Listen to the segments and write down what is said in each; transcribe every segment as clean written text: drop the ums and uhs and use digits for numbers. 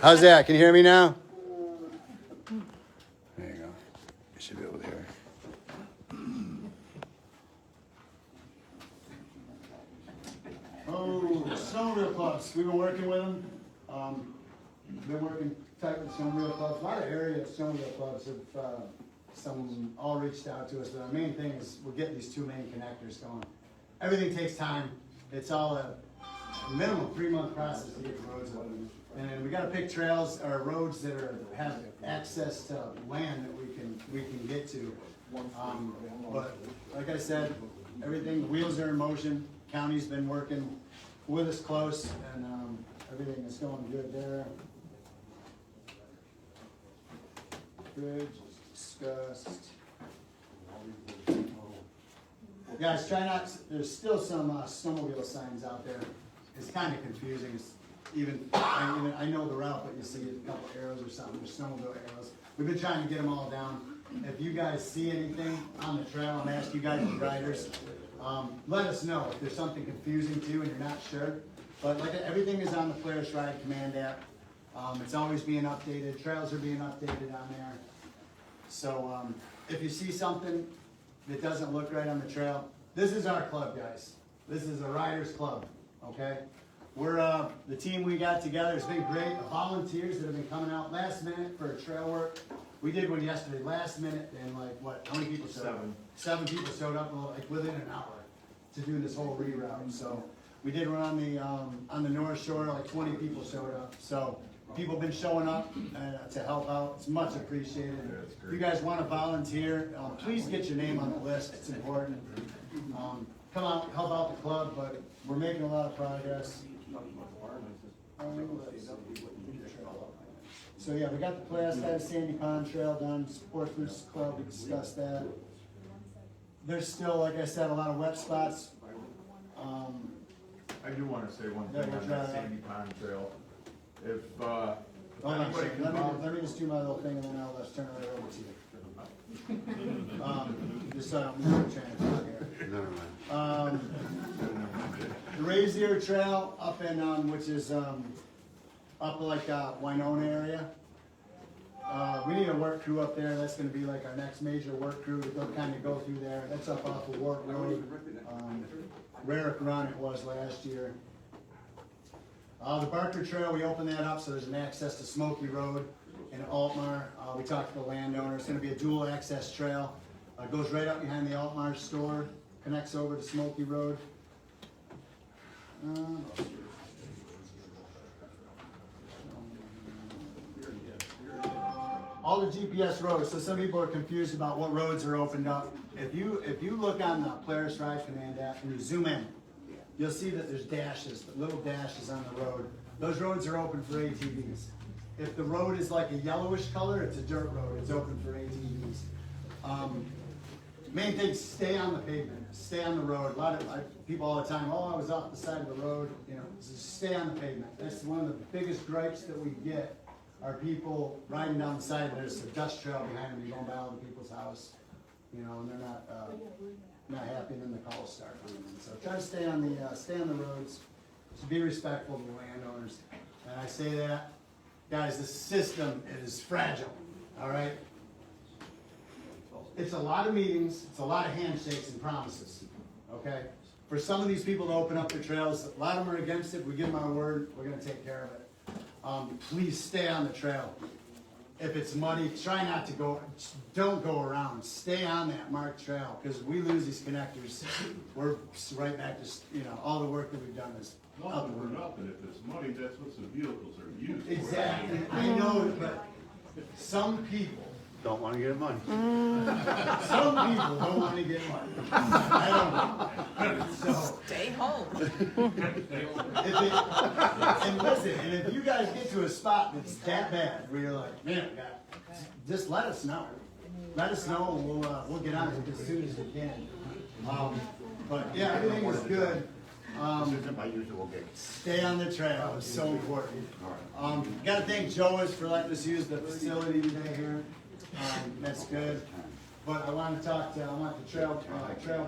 How's that? Can you hear me now? There you go. You should be able to hear. Oh, snowmobile clubs. We've been working with them. Been working tight with snowmobile clubs. A lot of area snowmobile clubs have some all reached out to us. But our main thing is we're getting these two main connectors going. Everything takes time. It's all a minimum 3-month process to get the roads open. And we got to pick trails or roads that have access to land that we can get to. But like I said, everything, the wheels are in motion. County's been working with us close, and everything is going good there. Bridge is discussed. Guys, try not to, there's still some snowmobile signs out there. It's kind of confusing. It's I know the route, but you see a couple arrows or something. There's snowmobile arrows. We've been trying to get them all down. If you guys see anything on the trail, I'm asking you guys as riders, let us know if there's something confusing to you and you're not sure. But like everything is on the Polaris Ride Command app. It's always being updated. Trails are being updated on there. So if you see something that doesn't look right on the trail, this is our club, guys. This is a riders club, okay? We're the team we got together has been great. The volunteers that have been coming out last minute for trail work. We did one yesterday, last minute, and like what? How many people showed up? 7 people showed up like within an hour to do this whole reroute. So we did one on the North Shore. Like 20 people showed up. So people have been showing up to help out. It's much appreciated. If you guys want to volunteer, please get your name on the list. It's important. Come out, help out the club, but we're making a lot of progress. So yeah, we got the Polaris Sandy Pond Trail done, Sportsman's Club, we discussed that. There's still, like I said, a lot of wet spots. I do want to say one thing on that Sandy Pond Trail. If hold on, let me just do my little thing and then I'll just turn it over to you. Just so I'm not trying to talk here. Never mind. The Raised Ear Trail up in, which is up like Winona area. We need a work crew up there. That's going to be like our next major work crew to go kind of go through there. That's up off of Wart Road. Rarick Run it was last year. The Barker Trail, we opened that up so there's an access to Smoky Road in Altmar. We talked to the landowner. It's going to be a dual access trail. It goes right up behind the Altmar store, connects over to Smoky Road. All the GPS roads. So some people are confused about what roads are opened up. If you look on the Polaris Ride Command app and you zoom in, you'll see that there's dashes, little dashes on the road. Those roads are open for ATVs. If the road is like a yellowish color, it's a dirt road. It's open for ATVs. Main thing, stay on the pavement, stay on the road. A lot of people all the time, oh, I was off the side of the road. You know, just stay on the pavement. That's one of the biggest gripes that we get. Are people riding down the side and there's a dust trail behind them, you're going by other people's house, you know, and they're not happy, and then the calls start coming in. So try to stay on the roads, to be respectful to the landowners. And I say that, guys, the system is fragile, all right? It's a lot of meetings, it's a lot of handshakes and promises, okay? For some of these people to open up their trails, a lot of them are against it. We give them our word, we're gonna take care of it. Please stay on the trail. If it's muddy, try not to go, don't go around. Stay on that marked trail, because we lose these connectors. We're right back to, you know, all the work that we've done is up Nothing for nothing. If it's muddy, that's what the vehicles are used for. Exactly. I know, but some people Don't want to get money. Some people don't want to get money. I don't know. So, Stay home. and listen, and if you guys get to a spot that's that bad, where you're like, man, God, just let us know. Let us know, and we'll get on it as soon as we can. But yeah, everything is good. This isn't my usual gig. Stay on the trail. It's so important. Got to thank Joe's for letting us use the facility today here. That's good. But I want to talk to, I want the trail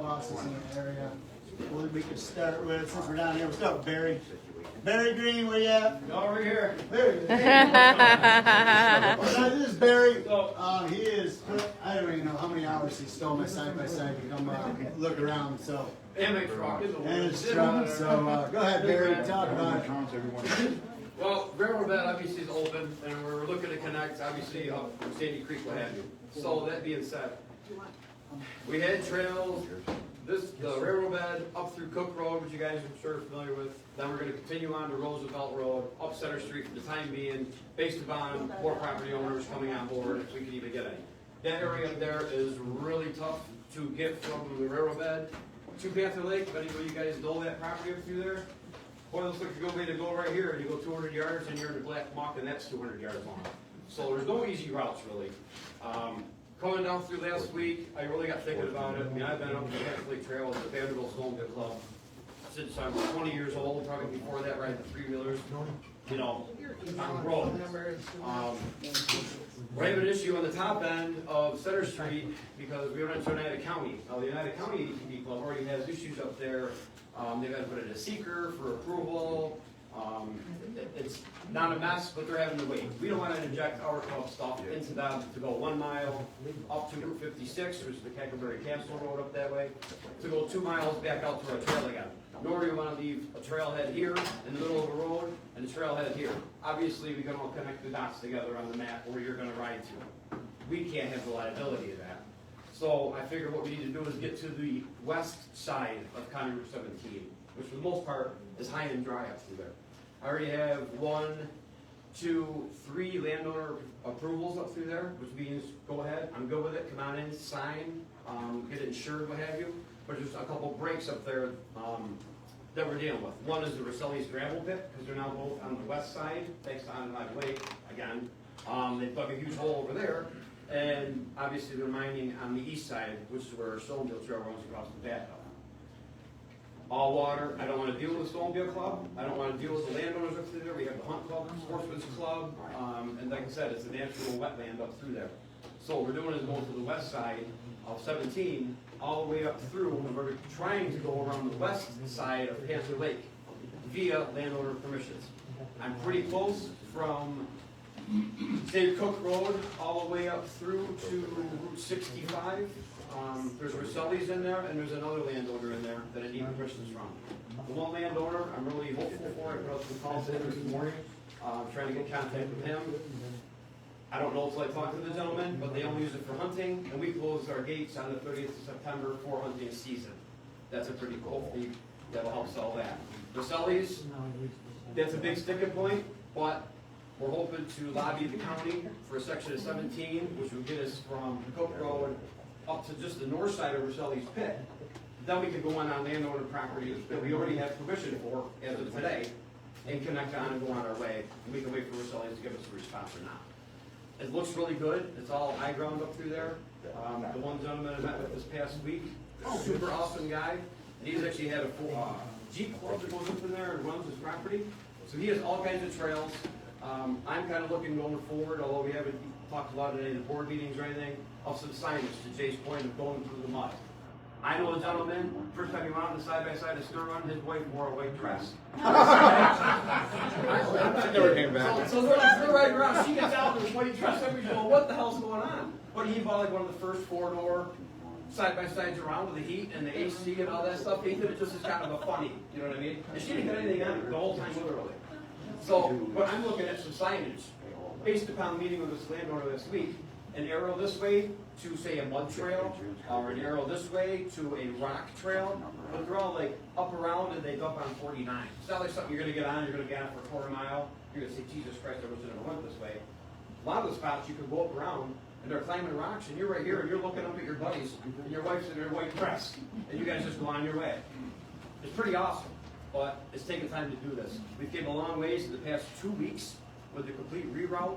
bosses in the area. Well, we could start with, since we're down here, what's up, Barry? Barry Green, where you at? Over here. There he is. So this is Barry. He is, I don't even know how many hours he stole my side by side to come look around. So And my truck is and his truck. So go ahead, Barry. Talk about it. Well, railroad bed obviously is open, and we're looking to connect, obviously, up Sandy Creek, what have you. So that being said, we had trails, the railroad bed up through Cook Road, which you guys are sure familiar with. Then we're gonna continue on to Roosevelt Road, up Center Street for the time being, based upon more property owners coming on board, if we can even get any. That area up there is really tough to get from the railroad bed to Panther Lake. If any of you guys know that property up through there, boy, it looks like you're going to go right here, and you go 200 yards, and you're in the black muck, and that's 200 yards long. So there's no easy routes, really. Coming down through last week, I really got thinking about it. I mean, I've been up the Panther Lake Trail with the Vanderbilt Snowmobile Club since I was 20 years old, probably before that, riding the three-wheelers. You know, on the road. We're having an issue on the top end of Center Street because we went to United County. Now, the United County ATV Club already has issues up there. They've got to put in a seeker for approval. It's not a mess, but they're having to wait. We don't want to inject our club stuff into them to go 1 mile up to Route 56, which is the Cackleberry Castle Road up that way, to go 2 miles back out to our trail again. Nor do we want to leave a trailhead here in the middle of the road and a trailhead here. Obviously, we can all connect the dots together on the map where you're going to ride to. We can't have the liability of that. So I figured what we need to do is get to the west side of County Route 17, which for the most part is high and dry up through there. I already have 1, 2, 3 landowner approvals up through there, which means go ahead, I'm good with it, come on in, sign, get it insured, what have you. But there's a couple breaks up there that we're dealing with. One is the Rosselli's gravel pit, because they're now both on the west side, thanks to Onondaga Lake, again. They dug a huge hole over there, and obviously they're mining on the east side, which is where our snowmobile trail runs across the back of it. All water, I don't want to deal with the snowmobile club, I don't want to deal with the landowners up through there, we have the hunt club, sportsman's club, and like I said, it's a natural wetland up through there. So what we're doing is going to the west side of 17, all the way up through, and we're trying to go around the west side of Panther Lake via landowner permissions. I'm pretty close from St. Cook Road all the way up through to Route 65. There's Rosselli's in there, and there's another landowner in there that I need permissions from. The one landowner, I'm really hopeful for it. Russ called in this morning, trying to get contact with him. I don't know until I talk to the gentleman, but they only use it for hunting, and we close our gates on the 30th of September for hunting season. That's a pretty cool thing that'll help sell that. Rosselli's, that's a big sticking point, but we're hoping to lobby the county for a section of 17, which will get us from Cook Road up to just the north side of Rosselli's pit. Then we can go on landowner property that we already have permission for as of today and connect on and go on our way. And we can wait for Rosselli's to give us a response or not. It looks really good. It's all high ground up through there. The one gentleman I met with this past week, super awesome guy. And he's actually had a full Jeep club that goes up in there and runs his property. So he has all kinds of trails. I'm kind of looking going forward, although we haven't talked about it in any of the board meetings or anything, of some signage to Jay's point of going through the mud. I know a gentleman, first time he went on the side-by-side of Stir Run, his wife wore a white dress. Never came back. So they're riding around, she gets out in this white dress, everybody's going, what the hell's going on? But he bought like one of the first 4-door side-by-sides around with the heat and the AC and all that stuff. He did it just as kind of a funny, you know what I mean? And she didn't get anything on it the whole time, literally. So, but I'm looking at some signage, based upon meeting with this landowner this week, an arrow this way to say a mud trail, or an arrow this way to a rock trail, but they're all like up around and they dump on 49. It's not like something you're gonna get on, you're gonna get on for a quarter mile, you're gonna say, Jesus Christ, I wish I never went this way. A lot of the spots you can go up around and they're climbing rocks and you're right here and you're looking up at your buddies and your wife's in her white dress and you guys just go on your way. It's pretty awesome, but it's taken time to do this. We've came a long ways in the past 2 weeks with the complete reroute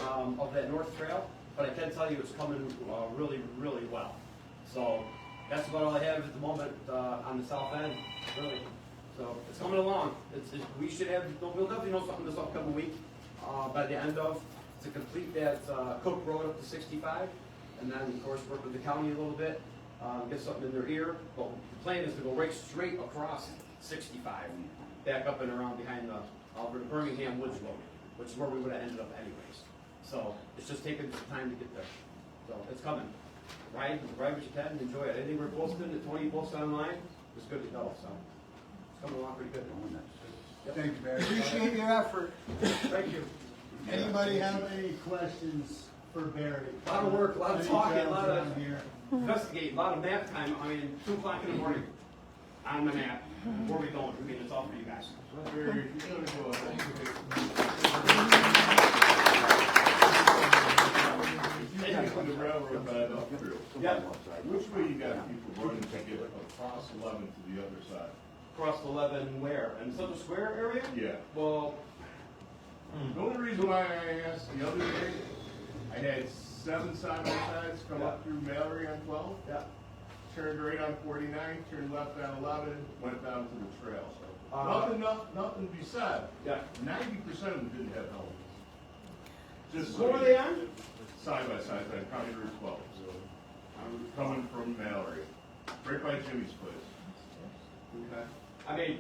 of that north trail. But I can tell you it's coming really, really well. So that's about all I have at the moment on the south end, really. So it's coming along. We should have, we'll definitely know something this upcoming week by the end of, to complete that Cook Road up to 65. And then, of course, work with the county a little bit, get something in their ear. But the plan is to go right straight across 65 back up and around behind the Birmingham Woods Road, which is where we would have ended up anyways. So it's just taking some time to get there. So it's coming. Ride what you can and enjoy it. Anything we're posting, that Tony posted online, it's good to go. So it's coming along pretty good. Yep. Thank you, Barry. Appreciate your effort. Thank you. Anybody have any questions for Barry? A lot of work, a lot of Any talking, a jobs lot of around here? investigating, a lot of map time. I mean, 2 o'clock in the morning on the map. Where are we going? I mean, it's all for you guys. Barry, if you're gonna go ahead, if you take the railroad bed up through, Yeah. which way you got people running to get across 11 to the other side? Cross 11 where? In Central Square area? Yeah. Well, The only reason why I asked the other day, I had 7 side-by-sides come up through Mallory on 12, yeah. turned right on 49, turned left on 11, went down to the trail. Nothing to be said. Yeah. 90% of them didn't have helmets. Just What were they on? Side-by-side on County Route 12. I'm coming from Mallory, right by Jimmy's place. Okay. I mean,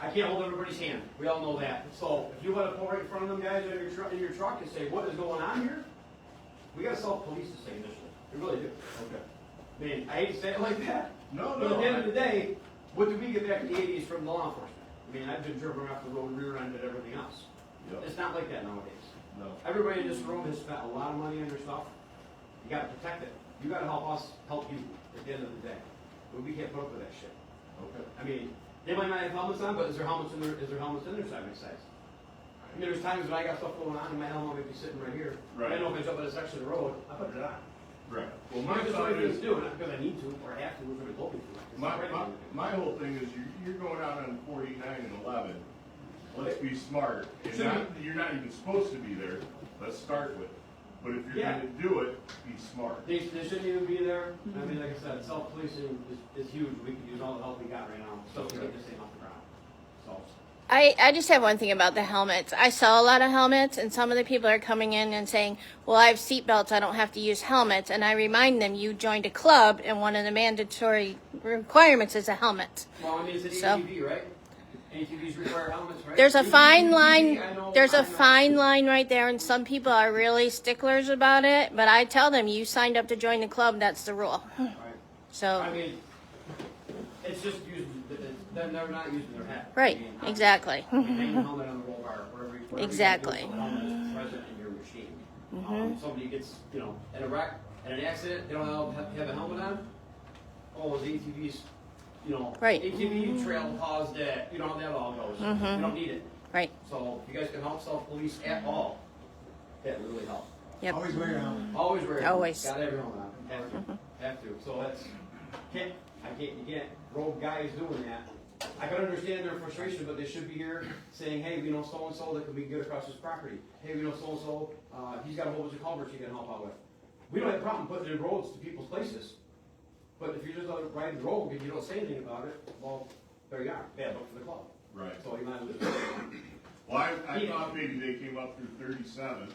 I can't hold everybody's hand. We all know that. So if you want to pull right in front of them guys in your truck and say, what is going on here? We got to self-police this thing initially. We really do. Okay. I mean, I hate to say it like that. No, But at the end of the no. day, what did we get back in the 80s from the law enforcement? I mean, I've been driven off the road, rear-ended everything else. Yep. It's not like that nowadays. No. Everybody in this room has spent a lot of money on their stuff. You got to protect it. You got to help us help you at the end of the day. But we can't put up with that shit. Okay. I mean, they might not have helmets on, but is there helmets in their side by sides? I mean, there's times when I got stuff going on and my helmet might be sitting right here. Right. I know if I jump on a section of the road, I put it on. Right. Well, My my just thought what is, to do, not because I need to or have to, we're going to go to. It's my, not ready. my, my whole thing is you're going out on 49 and 11. Let's be smart. And you're not even supposed to be there. Let's start with it. But if you're Yeah. going to do it, be smart. They shouldn't even be there. I mean, like I said, self-policing is huge. We can use all the help we got right now. So to get this thing off the ground. So. I just have one thing about the helmets. I sell a lot of helmets, and some of the people are coming in and saying, well, I have seatbelts, I don't have to use helmets. And I remind them, you joined a club, and one of the mandatory requirements is a helmet. Well, I mean, it's an So- ATV, right? ATVs require helmets, right? There's a fine line. I know, There's I a know. fine line right there, and some people are really sticklers about it. But I tell them, you signed up to join the club, that's the rule. Right. So, I mean, it's just using, they're not using their head. right, I mean, exactly. hang the helmet on the roll bar, whatever you Exactly. do, so the helmet is present in your machine. Somebody gets, in a wreck, in an accident, they don't have a helmet on. Oh, the ATVs, Right. ATV trail caused that, how that all goes. You don't need it. Right. So if you guys can help self-police at all, that would really help. Yep. Always wear your helmet. Always wear it. Always. Got every helmet on. Have to. So that's, you can't, rogue guys doing that. I can understand their frustration, but they should be here saying, hey, we know so-and-so that can be good across his property. Hey, we know so-and-so, he's got a whole bunch of culverts he can help out with. We don't have a problem putting in roads to people's places. But if you're just riding the road and you don't say anything about it, well, there you are. Bad luck for the club. Right. So you might as well just, Well, I thought maybe they came up through 37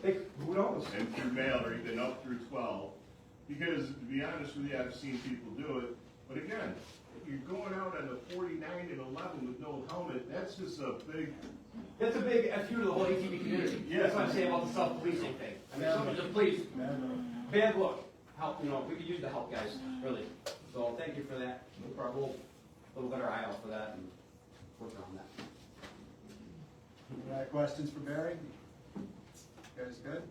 who knows? and through Mallory, then up through 12. Because to be honest with you, I've seen people do it. But again, if you're going out on the 49 and 11 with no helmet, that's just a big. That's a big FU to the whole ATV community. Yeah. That's what I'm saying about the self-policing thing. I mean, someone just please, bad look. Help, we could use the help, guys, really. So thank you for that. We'll put a little better eye out for that and work on that. Any questions for Barry? You guys good?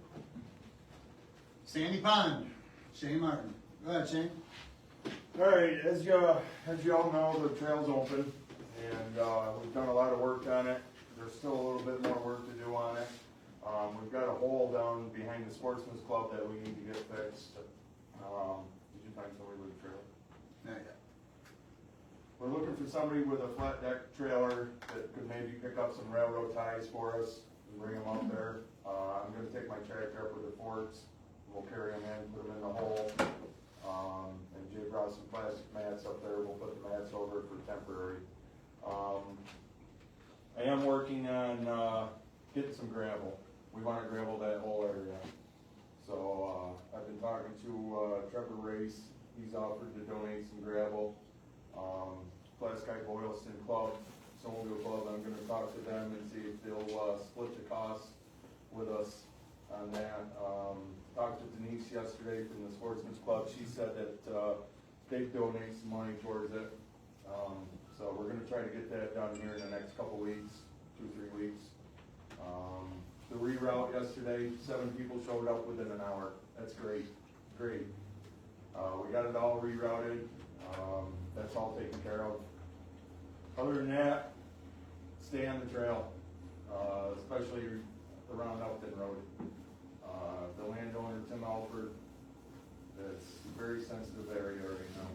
Sandy Pond, Shane Martin. Go ahead, Shane. All right, as you all know, the trail's open, and we've done a lot of work on it. There's still a little bit more work to do on it. We've got a hole down behind the Sportsman's Club that we need to get fixed. Did you find somebody with a trailer? Not yet. We're looking for somebody with a flat deck trailer that could maybe pick up some railroad ties for us and bring them up there. I'm gonna take my tractor up with the forks. We'll carry them in, put them in the hole. And Jay brought some plastic mats up there. We'll put the mats over it for temporary. I am working on getting some gravel. We want to gravel that whole area. So I've been talking to Trevor Race. He's offered to donate some gravel. Plastic Boylston Club Snowmobile Club. I'm gonna talk to them and see if they'll, split the cost with us on that. Talked to Denise yesterday from the Sportsman's Club. She said that, they donate some money towards it. So we're gonna try to get that done here in the next couple weeks, 2-3 weeks. The reroute yesterday, 7 people showed up within an hour. That's great, great. We got it all rerouted. That's all taken care of. Other than that, stay on the trail, especially around Upton Road. The landowner, Tim Alford, that's a very sensitive area right now.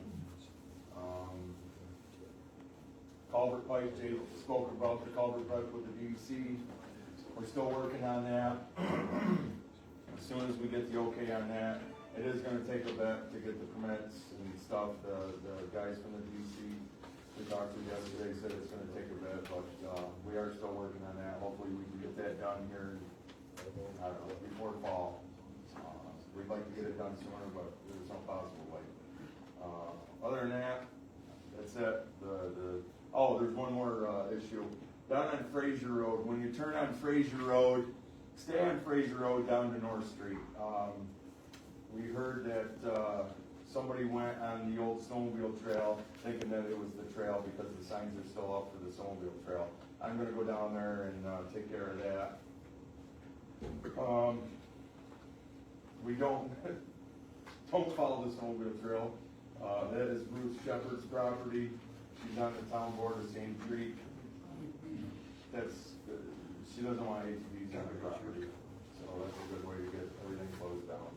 Culvert pipe, Jay spoke about the culvert pipe with the DEC. We're still working on that. As soon as we get the okay on that, it is gonna take a bit to get the permits and stuff. The guys from the DEC we talked to yesterday said it's gonna take a bit, but, we are still working on that. Hopefully we can get that done here, I don't know, before fall. We'd like to get it done sooner, but there's no possible way. Other than that, that's it. There's one more, issue. Down on Fraser Road, when you turn on Fraser Road, stay on Fraser Road down to North Street. We heard that, somebody went on the old snowmobile trail thinking that it was the trail because the signs are still up for the snowmobile trail. I'm gonna go down there and, take care of that. We don't follow the snowmobile trail. That is Bruce Shepherd's property. She's on the town board of Sand Creek. She doesn't want ATVs on her property, so that's a good way to get everything closed down.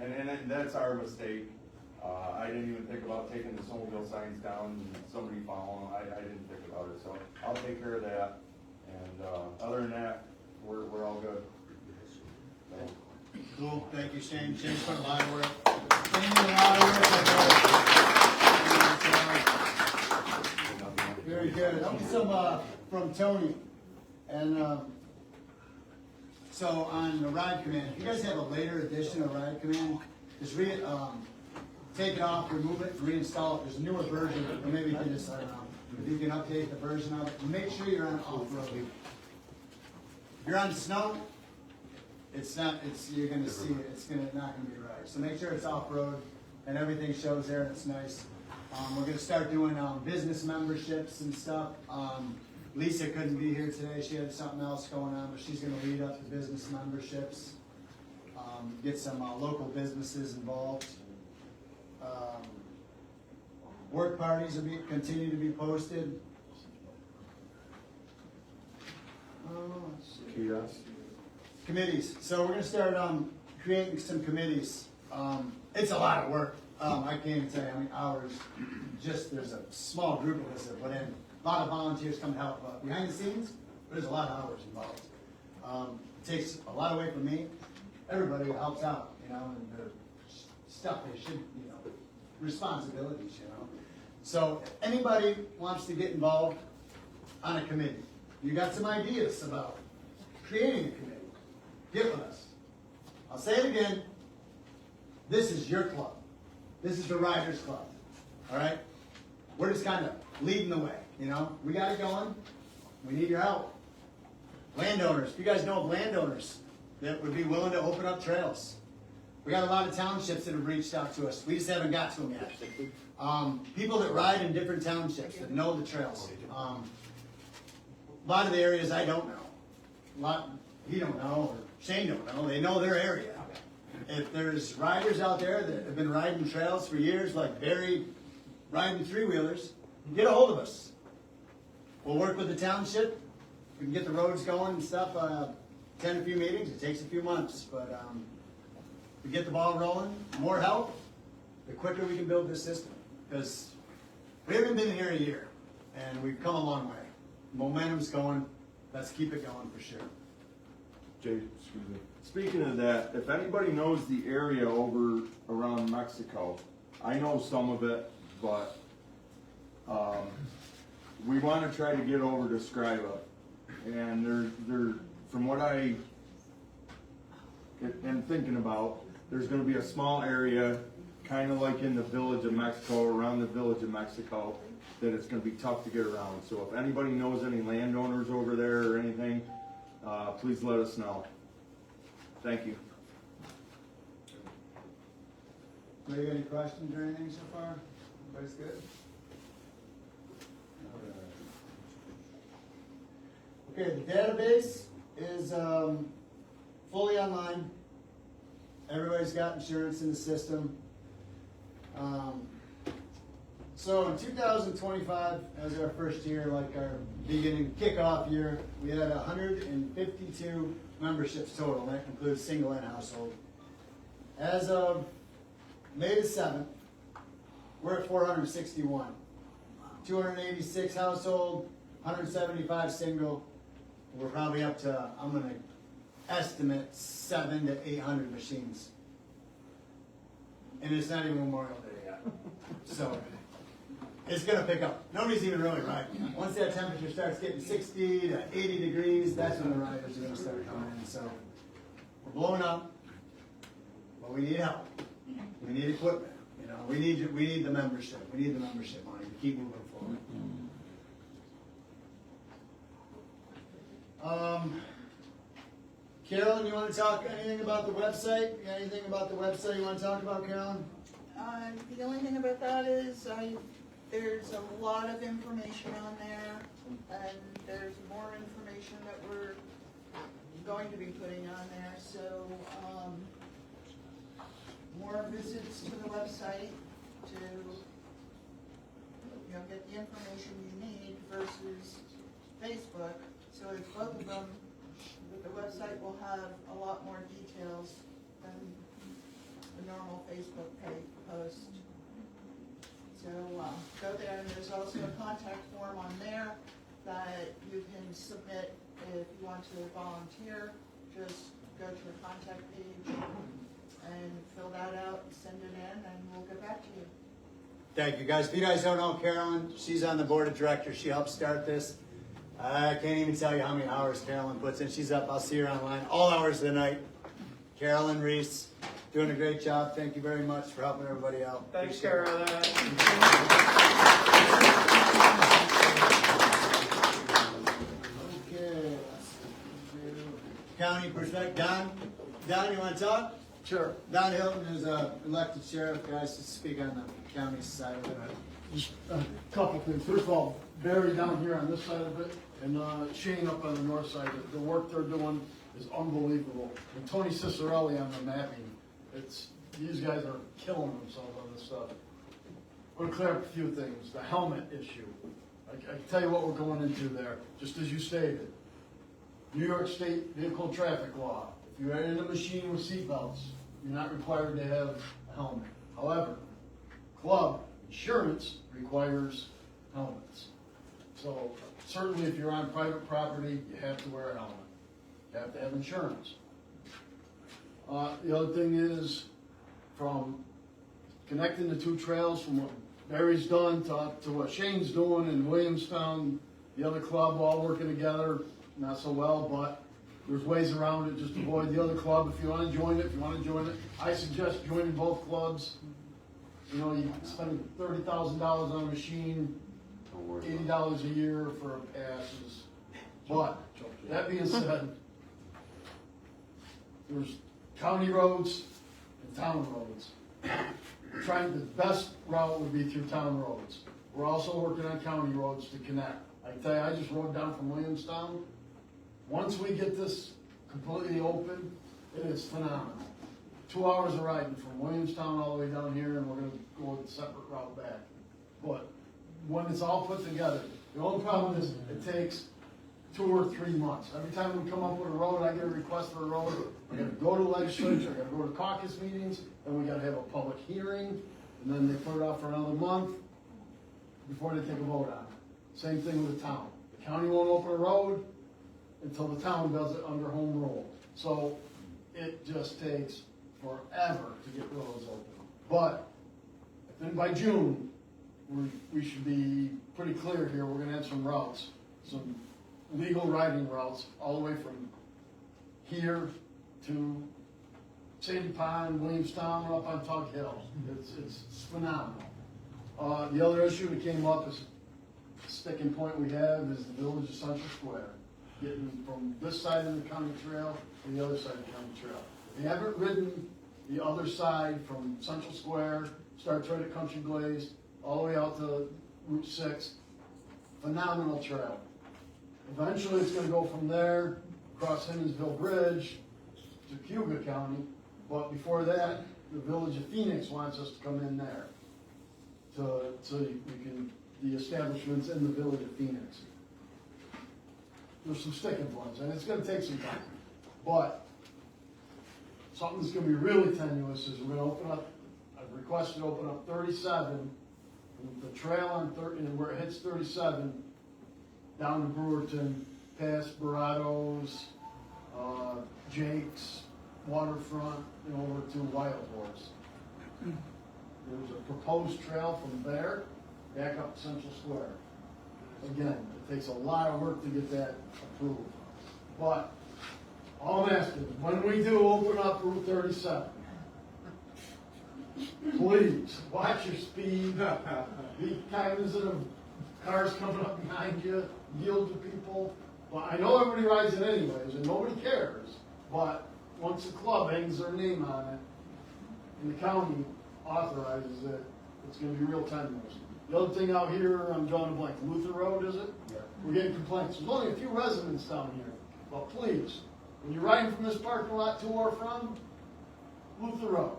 And that's our mistake. I didn't even think about taking the snowmobile signs down and somebody following. I didn't think about it, so I'll take care of that. And, other than that, we're all good. So. Cool, thank you, Shane. Shane's put a lot of work. Shane did a lot of work. Very good. That'll be some, from Tony. And, so on the ride command, if you guys have a later edition of ride command, just take it off, remove it, and reinstall it. There's a newer version, or maybe you can just, if you can update the version of it. Make sure you're on off-road. If you're on snow, you're gonna see it, not gonna be right. So make sure it's off-road and everything shows there and it's nice. We're gonna start doing, business memberships and stuff. Lisa couldn't be here today, she had something else going on, but she's gonna lead up the business memberships. Get some, local businesses involved. Work parties will continue to be posted. Let's see. Committees. So we're gonna start creating some committees. It's a lot of work. I can't even tell you how many hours. There's a small group of us that put in. A lot of volunteers come to help behind the scenes. But there's a lot of hours involved. It takes a lot away from me. Everybody helps out, and the stuff they should, responsibilities, So if anybody wants to get involved on a committee, you got some ideas about creating a committee, get with us. I'll say it again. This is your club. This is the Riders Club. All right? We're just kind of leading the way, We got it going. We need your help. Landowners. If you guys know of landowners that would be willing to open up trails. We got a lot of townships that have reached out to us. We just haven't got to them yet. People that ride in different townships that know the trails. A lot of the areas I don't know. He don't know, or Shane don't know. They know their area. If there's riders out there that have been riding trails for years, like Barry riding 3-wheelers, get a hold of us. We'll work with the township. We can get the roads going and stuff. Attend a few meetings. It takes a few months, but we get the ball rolling. More help, the quicker we can build this system. Because we haven't been here a year, and we've come a long way. Momentum's going. Let's keep it going for sure. Jay, excuse me. Speaking of that, if anybody knows the area over around Mexico, I know some of it, but we want to try to get over to Scriba. And there, from what I am thinking about, there's going to be a small area kind of like in the village of Mexico, around the village of Mexico, that it's gonna be tough to get around. So if anybody knows any landowners over there or anything, please let us know. Thank you. Do you got any questions or anything so far? Everybody's good? Okay, the database is fully online. Everybody's got insurance in the system. So in 2025, as our first year, like our beginning kickoff year, we had 152 memberships total. That includes single and household. As of May the 7th, we're at 461. 286 household, 175 single. We're probably up to, I'm gonna estimate 700 to 800 machines. And it's not even Memorial Day yet. So, it's gonna pick up. Nobody's even really riding. Once that temperature starts getting 60 to 80 degrees, that's when the riders are gonna start coming in. So, we're blowing up, but we need help. We need equipment. You know, we need the membership. We need the membership money to keep moving forward. Carolyn, you want to talk anything about the website? You got anything about the website you want to talk about, Carolyn? The only thing about that is there's a lot of information on there, and there's more information that we're going to be putting on there. So more visits to the website to get the information you need versus Facebook. So it's both of them. The website will have a lot more details than the normal Facebook post. So go there, and there's also a contact form on there that you can submit if you want to volunteer. Just go to the contact page and fill that out and send it in, and we'll get back to you. Thank you, guys. If you guys don't know Carolyn, she's on the board of directors. She helped start this. I can't even tell you how many hours Carolyn puts in. She's up. I'll see her online all hours of the night. Carolyn Reese, doing a great job. Thank you very much for helping everybody out. Thanks, Appreciate Carolyn. Okay, let's do county perspective. Don, you want to talk? Sure. Don Hilton is elected sheriff, guys, to speak on the county side of it. Just a couple things. First of all, Barry down here on this side of it, and Shane up on the north side. The work they're doing is unbelievable. And Tony Cicerelli on the mapping. These guys are killing themselves on this stuff. We'll clear up a few things. The helmet issue. I can tell you what we're going into there, just as you stated. New York State vehicle traffic law. If you're in a machine with seatbelts, you're not required to have a helmet. However, club insurance requires helmets. So certainly if you're on private property, you have to wear a helmet. You have to have insurance. The other thing is, from connecting the two trails, from what Barry's done to what Shane's doing in Williamstown, the other club all working together, not so well, but there's ways around it. Just avoid the other club if you want to join it. I suggest joining both clubs. You know, you spend $30,000 on a machine, $80 a year for passes. But that being said, there's county roads and town roads. The best route would be through town roads. We're also working on county roads to connect. I tell you, I just rode down from Williamstown. Once we get this completely open, it is phenomenal. 2 hours of riding from Williamstown all the way down here, and we're gonna go a separate route back. But when it's all put together, the only problem is it takes 2 or 3 months. Every time we come up with a road, I get a request for a road, we gotta go to legislature, we gotta go to caucus meetings, then we gotta have a public hearing, and then they put it off for another month before they take a vote on it. Same thing with the town. The county won't open a road until the town does it under home rule. So it just takes forever to get roads open. But then by June, we should be pretty clear here. We're gonna have some routes, some legal riding routes all the way from here to Sandy Pond, Williamstown, up on Tug Hill. It's phenomenal. The other issue that came up is, sticking point we have is the village of Central Square. Getting from this side of the county trail to the other side of the county trail. They haven't ridden the other side from Central Square, starts right at Country Glaze, all the way out to Route 6. Phenomenal trail. Eventually it's gonna go from there, across Himmonsville Bridge to Cuba County, but before that, the village of Phoenix wants us to come in there. So you can, the establishments in the village of Phoenix. There's some sticking points, and it's gonna take some time. But something that's gonna be really tenuous is we're gonna open up, I've requested to open up 37, and the trail on 30, and where it hits 37, down to Brewerton, past Baratos, Jake's, Waterfront, and over to Wild Horse. There's a proposed trail from there back up Central Square. Again, it takes a lot of work to get that approved. But all I'm asking is, when we do open up Route 37, please watch your speed, be cognizant of cars coming up behind you, yield to people. Well, I know everybody rides it anyways, and nobody cares, but once the club hangs their name on it, and the county authorizes it, it's gonna be real tenuous. The other thing out here, I'm drawing a blank, Luther Road, is it? Yeah. We're getting complaints. There's only a few residents down here, but please, when you're riding from this parking lot to or from Luther Road,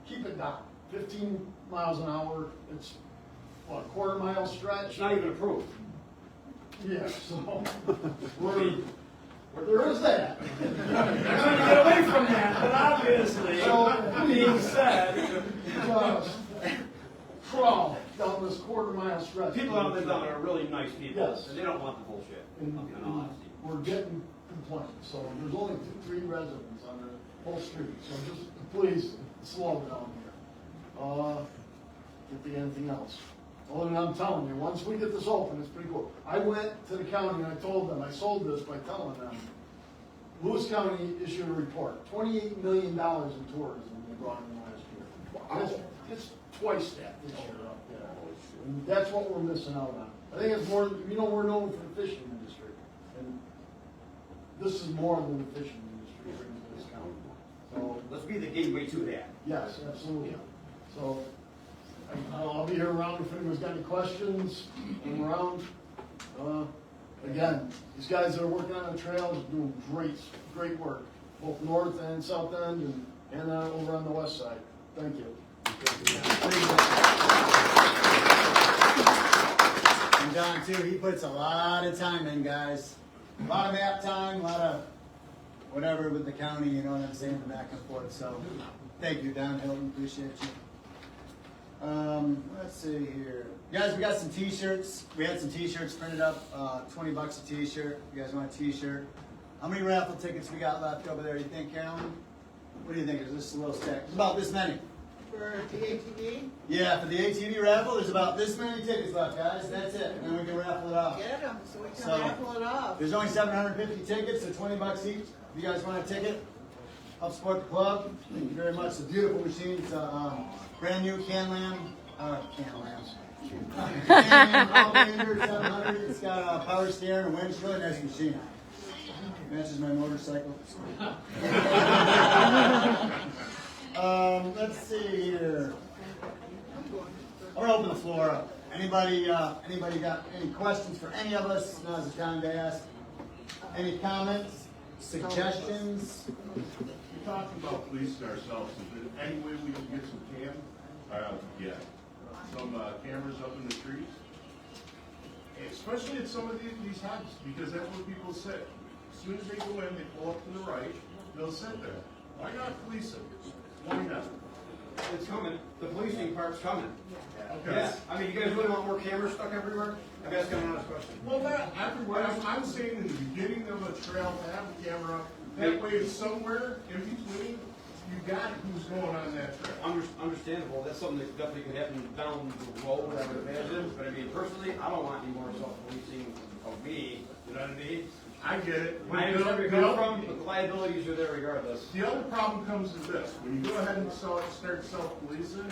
keep it down. 15 miles an hour, it's, what, a quarter-mile stretch? It's not even approved. Yeah, so, there is that. I'm trying to get away from that, but obviously, So, being said, just crawl down this quarter-mile stretch. people out there down there are really nice people, Yes. and they don't want the bullshit, And, in all honesty. we're getting complaints, so there's only 2-3 residents on the whole street, so just please slow down here. If there's anything else. Other than I'm telling you, once we get this open, it's pretty cool. I went to the county and I told them, I sold this by telling them, Lewis County issued a report, $28 million in tourism they brought in last year. It's twice that this year up there. And that's what we're missing out on. I think it's more, we're known for the fishing industry. And this is more than the fishing industry brings to this county. So, Let's be the gateway to that. yes, absolutely. So, I'll be here around if anyone's got any questions. I'm around. Again, these guys that are working on the trails are doing great work, both north and south end and over on the west side. Thank you. And Don too, he puts a lot of time in, guys. A lot of map time, a lot of whatever with the county, you know what I'm saying, back and forth. So, thank you, Don Hilton, appreciate you. Let's see here. Guys, we got some t-shirts. We had some t-shirts printed up, 20 bucks a t-shirt. You guys want a t-shirt? How many raffle tickets we got left over there, you think, Carolyn? What do you think? Is this a little stack? There's about this many. For the ATV, Yeah, for the ATV raffle, there's about this many tickets left, guys. That's it. And then we can raffle it off. get them so we can So, raffle it off. There's only 750 tickets, so 20 bucks each. If you guys want a ticket, help support the club. Thank you very much. It's a beautiful machine. It's a brand new Can-Lam. Can-Lam Outlander 700. It's got a power steering and winch. Really nice machine. Matches my motorcycle. Let's see here. I'm gonna open the floor up. Anybody got any questions for any of us? Now's the time to ask. Any comments, suggestions? We're talking about policing ourselves. Is there any way we can get some cameras up in the trees? Especially at some of these houses, because that's what people say. As soon as they go in, they pull up to the right, they'll sit there. Why not police them? Why not? It's coming, the policing part's coming. Okay. Yeah, I mean, you guys really want more cameras stuck everywhere? I'm asking an honest question. Well, not everywhere. I'm saying in the beginning of a trail to have a camera up. That way, it's somewhere in between. You got who's going on that trail. Understandable, that's something that definitely could happen down the road, I would imagine, but I mean, personally, I don't want any more self-policing of me, you know what I mean? I get it. I understand where you're coming from, but the liabilities are there regardless. The other problem comes to this, when you go ahead and start self-policing,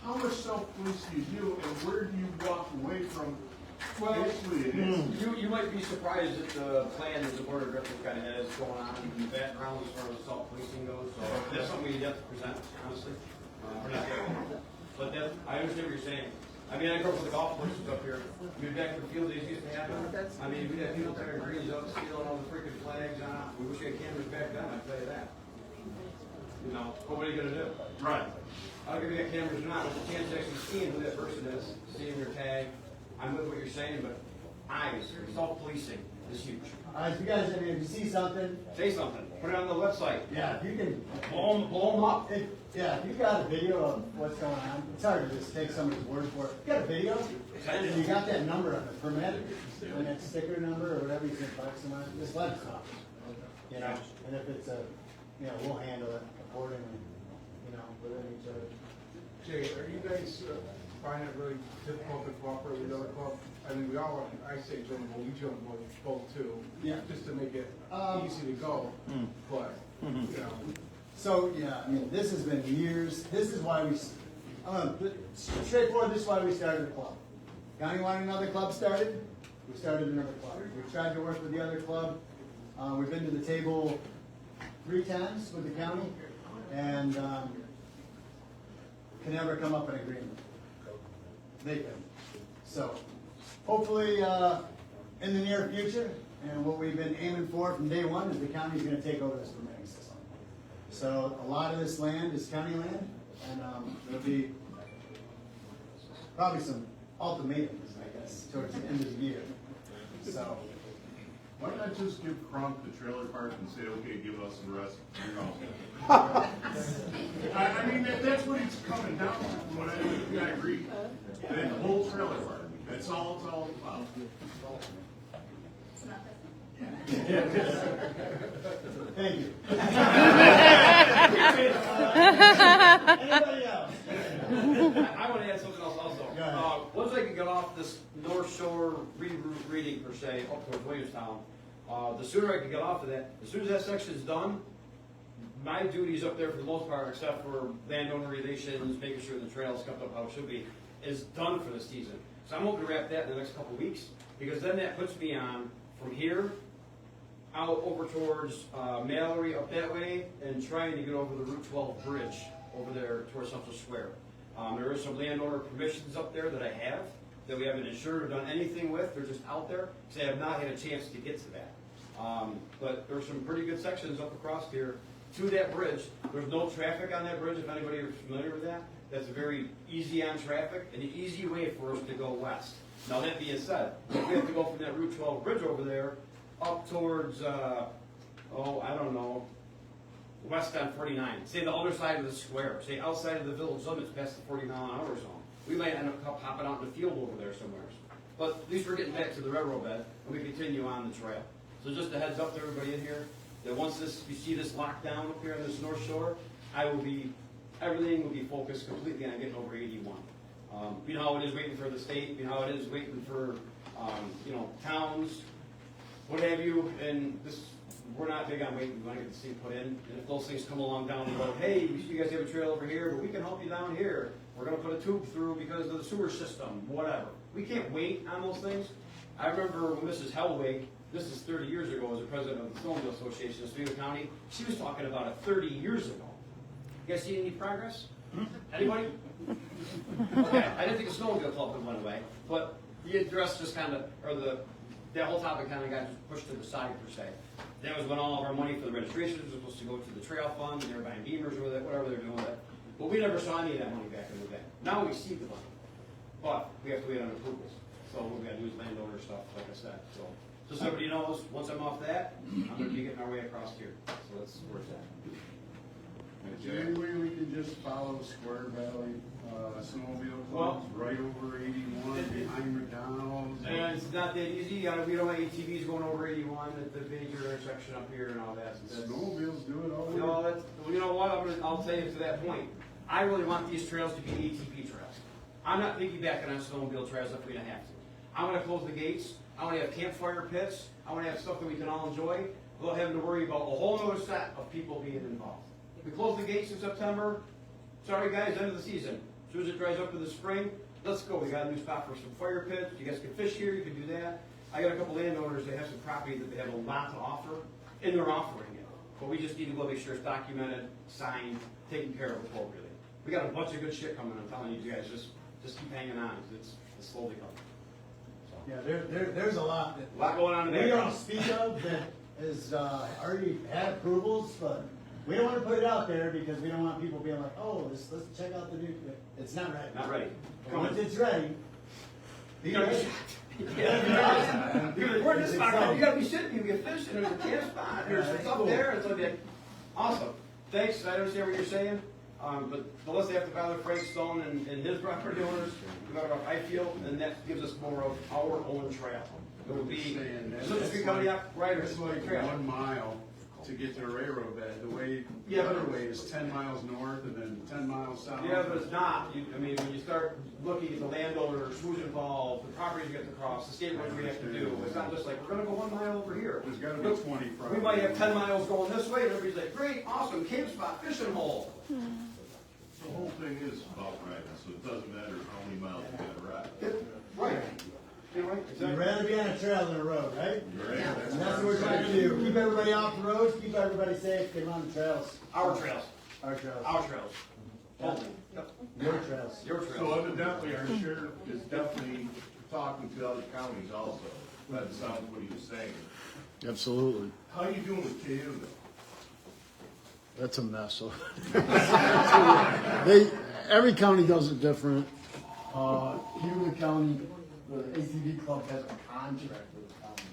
how much self-police do you do, and where do you walk away from? Basically, it is. You might be surprised at the plan that the board of directors kind of has going on in the background as far as self-policing goes, so that's something you have to present, honestly. We're not there. But that, I understand what you're saying. I mean, I grew up with the golf courses up here. You'd back in the field days used to happen. I mean, we'd have people tearing greens up, stealing all the freaking flags on. We wish we had cameras back then, I tell you that. You know, what are you gonna do? Right. I'll give you that cameras or not, with the chance of actually seeing who that person is, seeing their tag. I'm with what you're saying, but eyes, self-policing is huge. If you guys, I mean, if you see something, Say something, put it on the website. yeah, if you can, Blow them up. yeah, if you got a video of what's going on, it's hard to just take somebody's word for it. If you got a video, and you got that number on the permit, and that sticker number or whatever you can buy someone, just let us know. You know, and if it's a, you know, we'll handle it accordingly, you know, within each other. Jay, are you guys finding it really difficult to cooperate with other clubs? I mean, we all, I say join, but we join both too. Yeah. Just to make it easy to go, but, you know. So, yeah, I mean, this has been years, this is why we, straightforward, this is why we started a club. County wanted another club started, we started another club. We tried to work with the other club, we've been to the table 3 times with the county, and can never come up with an agreement. They can. So, hopefully, in the near future, and what we've been aiming for from day one is the county's gonna take over this permitting system. So, a lot of this land is county land, and there'll be probably some ultimatums, I guess, towards the end of the year. So, Why not just give Crump the trailer park and say, okay, give us the rest, you're all set. I mean, that's what it's coming down to, from what I agree. That whole trailer park, that's all it's all about. thank you. Anybody else? I want to add something else also. Go ahead. Once I can get off this North Shore reroute reading per se, up towards Williamstown, the sooner I can get off of that, as soon as that section is done, my duties up there for the most part, except for landowner relations, making sure the trail's kept up how it should be, is done for this season. So I'm hoping to wrap that in the next couple of weeks, because then that puts me on from here out over towards Mallory up that way, and trying to get over the Route 12 bridge over there towards Central Square. There is some landowner permissions up there that I have, that we haven't insured or done anything with. They're just out there, so I have not had a chance to get to that. But there's some pretty good sections up across here to that bridge. There's no traffic on that bridge, if anybody is familiar with that. That's very easy on traffic, and an easy way for us to go west. Now that being said, we have to go from that Route 12 bridge over there up towards, I don't know, west on 49. Say the other side of the square. Say outside of the village limits past the 40-mile-an-hour zone. We might end up popping out in the field over there somewhere. But at least we're getting back to the railroad bed, and we continue on the trail. So just a heads up to everybody in here, that once you see this lockdown up here on this North Shore, everything will be focused completely on getting over 81. You know how it is waiting for the state, you know how it is waiting for, towns, what have you, and we're not big on waiting, we want to get this thing put in, and if those things come along down the road, hey, you guys have a trail over here, but we can help you down here, we're gonna put a tube through because of the sewer system, whatever. We can't wait on those things. I remember when Mrs. Hellwig, this is 30 years ago, as the president of the Snowmobile Association of Oswego County, she was talking about it 30 years ago. You guys see any progress? Anybody? Okay, I didn't think the Snowmobile Club went away, but the address just kind of, that whole topic kind of got pushed to the side per se. That was when all of our money for the registrations was supposed to go to the trail fund, and they were buying beamers or whatever they're doing with it. But we never saw any of that money back in the day. Now we see the money, but we have to wait on approvals. So what we got to do is landowner stuff, like I said. So just so everybody knows, once I'm off that, I'm going to be getting our way across here. So that's where it's at. Is there any way we can just follow Square Valley snowmobile clubs right over 81 behind McDonald's? And it's not that easy. We don't have ATVs going over 81 at the major intersection up here and all that. Snowmobiles do it all the No, you know what? I'll tell you to that point. I really want these trails to be ATV trails. I'm not piggybacking on snowmobile trails if we don't have to. I wanna close the gates, I wanna have campfire pits, I wanna have stuff that we can all enjoy, without having to worry about a whole other set of people being involved. We close the gates in September, sorry guys, end of the season. As soon as it dries up in the spring, let's go. We got a new spot for some fire pits. You guys can fish here, you can do that. I got a couple landowners that have some property that they have a lot to offer, and they're offering it. But we just need to go make sure it's documented, signed, taken care of appropriately. We got a bunch of good shit coming, I'm telling you guys, just keep hanging on, it's slowly coming. So, Yeah, there's a lot that a lot going on in we there. don't speak of that is, already had approvals, but we don't wanna put it out there because we don't want people being like, oh, let's check out the new, it's not ready. Not ready. But once it's ready, You gotta be yeah. You're like, where's this spot? It's You gotta be sitting, you get fish, and there's a camp spot, there's Yeah, stuff cool. there, it's like, awesome. Thanks, I understand what you're saying, but unless they have to bother Frank Stone and his property owners, no matter how I feel, and that gives us more of our own trail. It will be, so just become the riders, It's like trail. 1 mile to get to the railroad bed. The way, Yeah, the but- other way is 10 miles north and then 10 miles south. Yeah, but it's not. I mean, when you start looking at the landowners, who's involved, the properties you have to cross, the state roads we have to do, it's not just like, we're gonna go 1 mile over here. There's gotta be 20 from. We might have 10 miles going this way, and everybody's like, great, awesome, camp spot, fishing hole. The whole thing is about riding, so it doesn't matter how many miles you gotta ride. Right. You know, right? you'd Exactly. rather be on a trail than a road, right? Right? And that's what we're trying to do, keep everybody off the roads, keep everybody safe, get them on the trails. Our trails, Our trails. our trails. Totally. Yep. Your trails. Your So trails. evidently, our sheriff is definitely talking to other counties also. That sounds what he was saying. Absolutely. How you doing with KU though? That's a mess. Every county does it different. Human County, the ATV club has a contract with the county.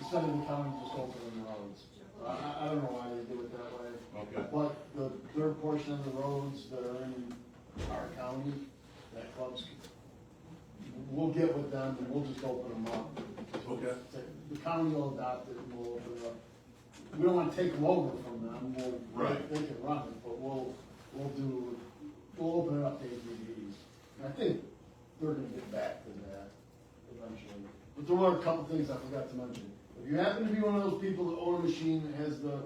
Instead of the county just opening roads. I don't know why they do it that way. Okay. But the third portion of the roads that are in our county, that club's, we'll get with them and we'll just open them up. Okay. The county will adopt it and we'll open it up. We don't wanna take them over from them, Right. they can run it, but we'll open it up to ATVs. And I think they're gonna get back to that eventually. But there were a couple things I forgot to mention. If you happen to be one of those people that own a machine that has the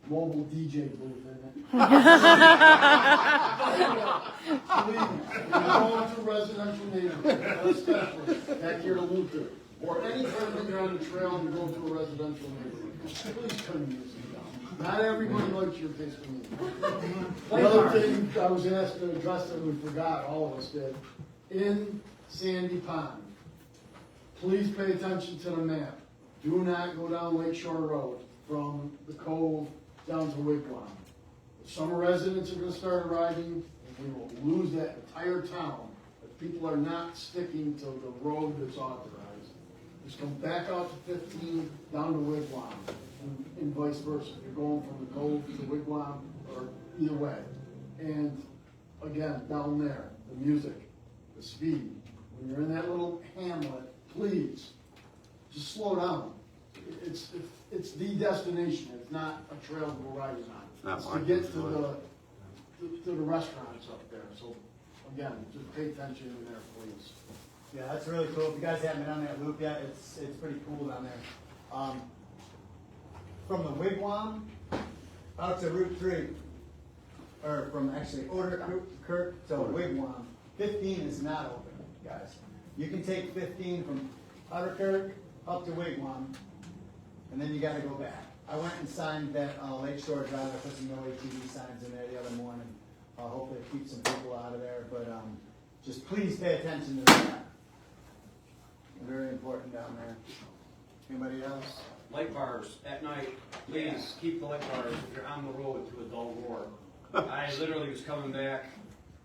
mobile DJ booth in it. Please, if you're going to a residential neighborhood, especially back here to Luther, or any time that you're on the trail and you're going to a residential neighborhood, please turn the music down. Not everybody likes your taste of music. The other thing I was asked to address that we forgot, all of us did, in Sandy Pond, please pay attention to the map. Do not go down Lake Shore Road from the Cove down to Wigwam. The summer residents are gonna start arriving, and we will lose that entire town if people are not sticking to the road that's authorized. Just come back out to 15, down to Wigwam, and vice versa. If you're going from the Cove to Wigwam, or either way. And again, down there, the music, the speed. When you're in that little hamlet, please, just slow down. It's the destination, it's not a trail to go riding on. It's to get to the restaurants up there, so again, just pay attention in there, please. Yeah, that's really cool. If you guys haven't been on that loop yet, it's pretty cool down there. From the Wigwam out to Route 3, or from actually Kirk to Wigwam, 15 is not open, guys. You can take 15 from Outer Kirk up to Wigwam, and then you gotta go back. I went and signed that Lake Shore Drive. I put some no ATV signs in there the other morning. Hopefully keep some people out of there, but just please pay attention to that. Very important down there. Anybody else? Light bars at night, please keep the light bars if you're on the road to a dull roar. I literally was coming back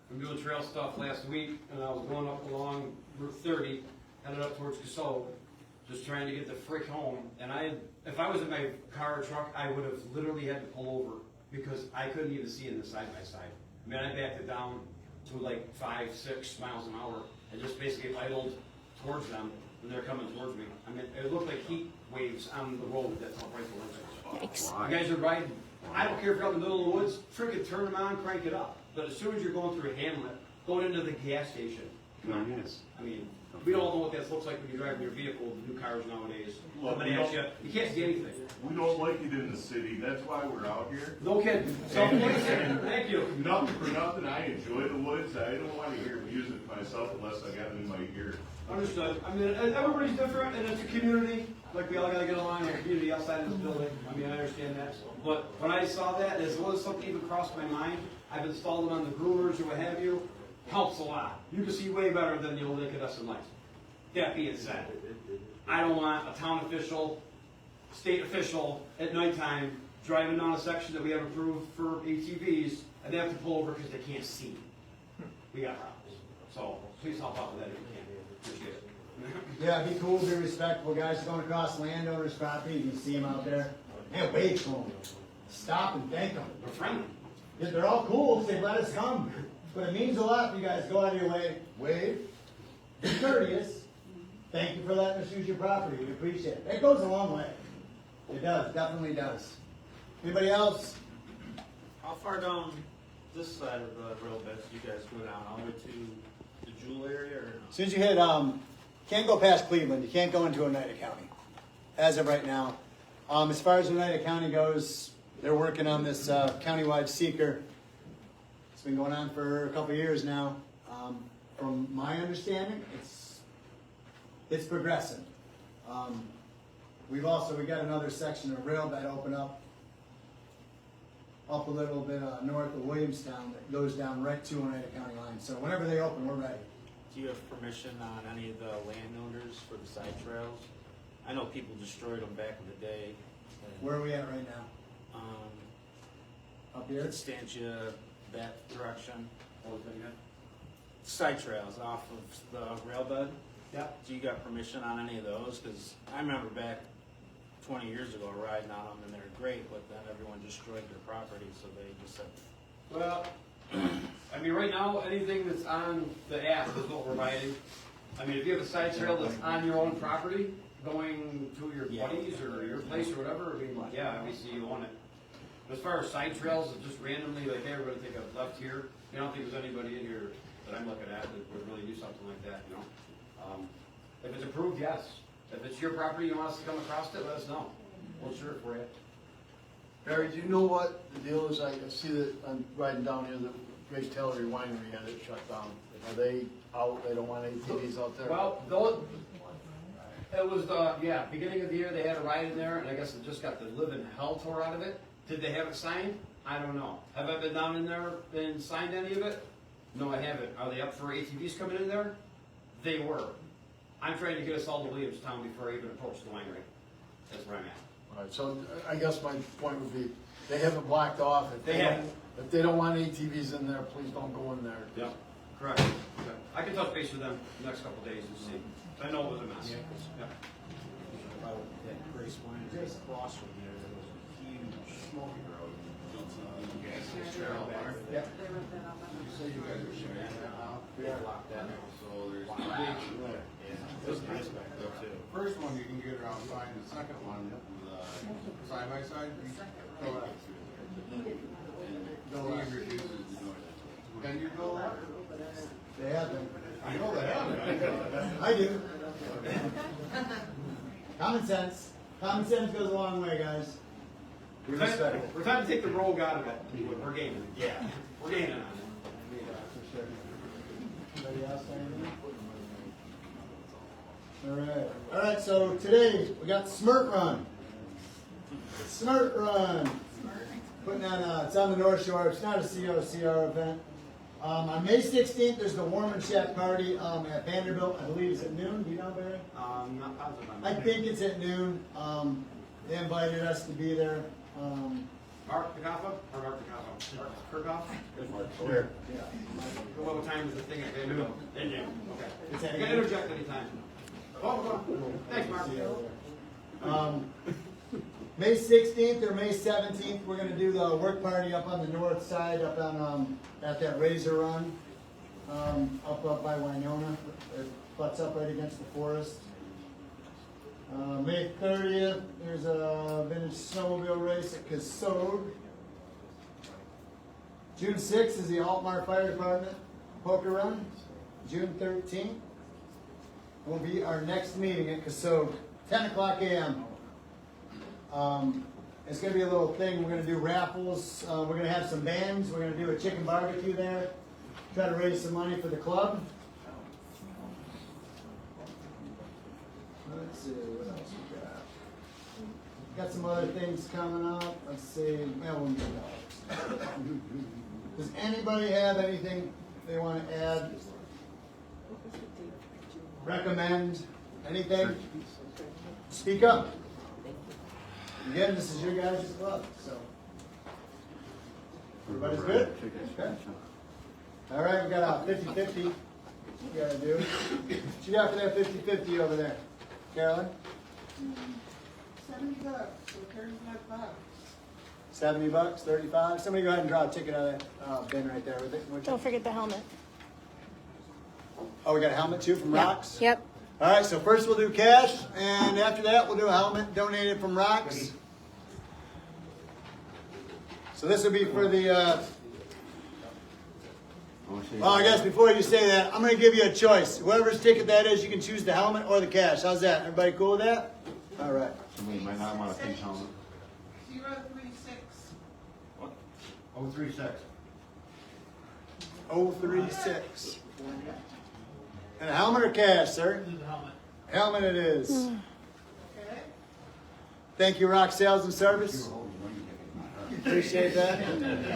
from doing trail stuff last week, and I was going up along Route 30, headed up towards Casole, just trying to get the frick home. And if I was in my car or truck, I would have literally had to pull over because I couldn't even see in the side by side. I mean, I backed it down to like 5-6 miles an hour and just basically idled towards them when they're coming towards me. I mean, it looked like heat waves on the road that's all right to Yikes. You guys are riding. I don't care if you're out in the middle of the woods, freaking turn them on, crank it up. But as soon as you're going through a hamlet, going into the gas station, come on, Yes. I mean, We don't know what that looks like when you're driving your vehicle, the new cars nowadays. Look, Coming we at don't- you, you can't see anything. We don't like it in the city, that's why we're out here. No kidding. Self-policing. Thank you. Nothing for nothing, I enjoy the woods, I don't wanna hear music myself unless I got it in my ear. Understood. I mean, everybody's different, and it's a community. Like, we all gotta get along in a community outside of this building. I mean, I understand that. But when I saw that, as well as something even crossed my mind, I've installed them on the groomers or what have you. Helps a lot. You can see way better than the old incandescent lights. That being said, I don't want a town official, state official at nighttime driving down a section that we have approved for ATVs, and they have to pull over because they can't see. We got problems. So please help out with that if you can. Appreciate it. Yeah, be cool, be respectful, guys going across landowners' property, you can see them out there, and wave to them. Stop and thank them. We're friendly. Yeah, they're all cool, they let us come, but it means a lot if you guys go out of your way, wave, be courteous, thank you for letting us use your property, we appreciate it. It goes a long way. It does, definitely does. Anybody else? How far down this side of the rail beds do you guys go down? All the way to the Jewel area or no? As soon as you hit, can't go past Cleveland, you can't go into Oneida County, as of right now. As far as Oneida County goes, they're working on this countywide seeker. It's been going on for a couple of years now. From my understanding, it's progressing. We got another section of rail bed open up a little bit north of Williamstown that goes down right to Oneida County line. So whenever they open, we're ready. Do you have permission on any of the landowners for the side trails? I know people destroyed them back in the day. Where are we at right now? Up here? Constantia, that direction. Side trails off of the rail bed. Yep. Do you got permission on any of those? Because I remember back 20 years ago riding on them and they're great, but then everyone destroyed their property, so they just said, Well, I mean, right now, anything that's on the app is what we're writing. I mean, if you have a side trail that's on your own property, going to your buddies or your place or whatever, I mean, yeah, obviously you own it. But as far as side trails, it's just randomly, like, hey, we're gonna take a left here. I don't think there's anybody in here that I'm looking at that would really do something like that, you know? If it's approved, yes. If it's your property, you want us to come across it, let us know. We'll insure it for you. Barry, do you know what the deal is? I see that I'm riding down here, the Grace Taylor Winery had it shut down. Are they out, they don't want ATVs out there? Well, it was beginning of the year, they had a ride in there, and I guess it just got the living hell tore out of it. Did they have it signed? I don't know. Have I been down in there and signed any of it? No, I haven't. Are they up for ATVs coming in there? They were. I'm trying to get us all to Williamstown before I even approach the winery. That's where I'm at. All right, so I guess my point would be, they haven't blocked off. If they don't want ATVs in there, please don't go in there. Yeah, correct. Okay. I can touch base with them the next couple of days and see. I know it was a mess. Yeah. about that Grace Winery across from there, there was a huge smoking road. Yep. So you guys are sharing that now? We blocked that out, so there's two big, yeah, it was nice back there too. First one you can get around fine, the second one, the side by side, you go out. He refuses to do it. Can you go out? They have been. I know they have. I do. Common sense. Common sense goes a long way, guys. Be respectful. We're trying to take the rogue out of it. We're gaining. Yeah. We're gaining on it. For sure. Anybody else say anything? All right, so today we got Smirt Run. Smirt Run. Putting on, it's on the North Shore. It's not a COCR event. On May 16th, there's the Warm and Shack Party at Vanderbilt. I believe it's at noon. Do you know, Barry? Not positive. I think it's at noon. They invited us to be there. Mark Picasso? Or Mark Picasso? Mark Kirchhoff? Where? What time is the thing at Vanderbilt? In June. Okay. It's You at can noon. interject anytime. Oh, thanks, Mark. See you over there. May 16th or May 17th, we're gonna do the work party up on the north side, up on, at that Razor Run, up by Winona. It butts up right against the forest. May 30th, there's a vintage snowmobile race at Casode. June 6th is the Altmar Fire Department Poker Run. June 13th. will be our next meeting at Cassup, 10 o'clock a.m. It's gonna be a little thing, we're gonna do raffles, we're gonna have some bands, we're gonna do a chicken barbecue there, try to raise some money for the club. Let's see, what else we got? Got some other things coming up, let's see, does anybody have anything they wanna add? Recommend, anything? Speak up. Again, this is your guys' club, so. Everybody's good? Okay. All right, we got a 50-50. You gotta do. What you got for that 50-50 over there? Carolyn? $70, so $35. $70, 35. Somebody go ahead and draw a ticket out of that bin right there. Don't forget the helmet. Oh, we got a helmet too from Rocks? Yep. All right, so first we'll do cash, and after that we'll do a helmet donated from Rocks. So this will be for the, well, I guess before you say that, I'm going to give you a choice. Whoever's ticket that is, you can choose the helmet or the cash. How's that? Everybody cool with that? All right. Somebody might not want a pink helmet. 036. 036. 036. And a helmet or cash, sir? Helmet it is. Okay. Thank you, Rock Sales and Service. Appreciate that. We can do the,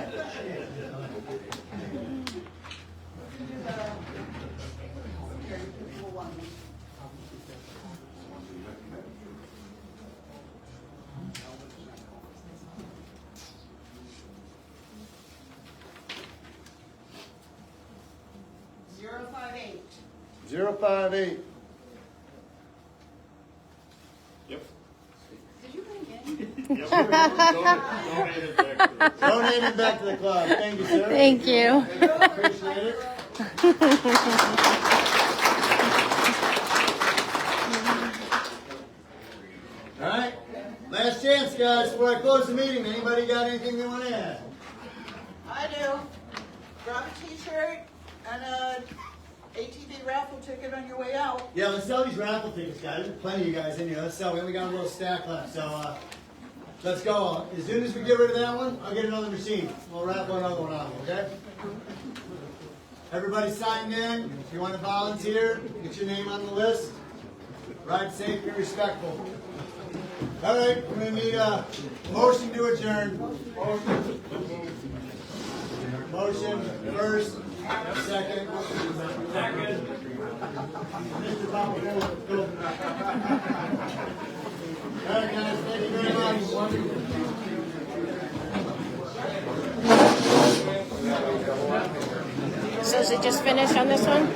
here, you can one. $058. 058. Yep. Did you bring in? Donated back to the club. Thank you, sir. Thank you. Appreciate it. All right. Last chance, guys, before I close the meeting. Anybody got anything they want to add? I do. Grab a t-shirt and a ATV raffle ticket on your way out. Yeah, let's sell these raffle tickets, guys. There's plenty of you guys in here. Let's sell. We only got a little stack left, so let's go. As soon as we get rid of that one, I'll get another machine. We'll raffle another one out, okay? Everybody signed in. If you want to volunteer, get your name on the list. Ride safe, be respectful. All right, we're going to need a motion to adjourn. Motion first, second. Mr. Papapour. All right, guys, thank you very much. So is it just finished on this one?